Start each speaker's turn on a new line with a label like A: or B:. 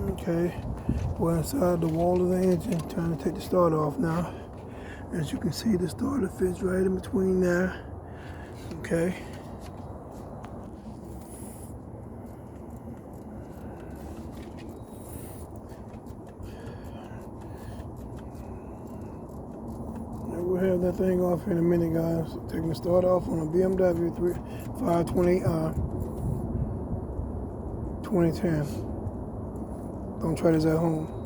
A: Okay, we're inside the wall of the engine, trying to take the starter off now. As you can see, the starter fits right in between there. Okay. We'll have that thing off in a minute, guys. Taking the starter off on a BMW 520i 2010. Don't try this at home.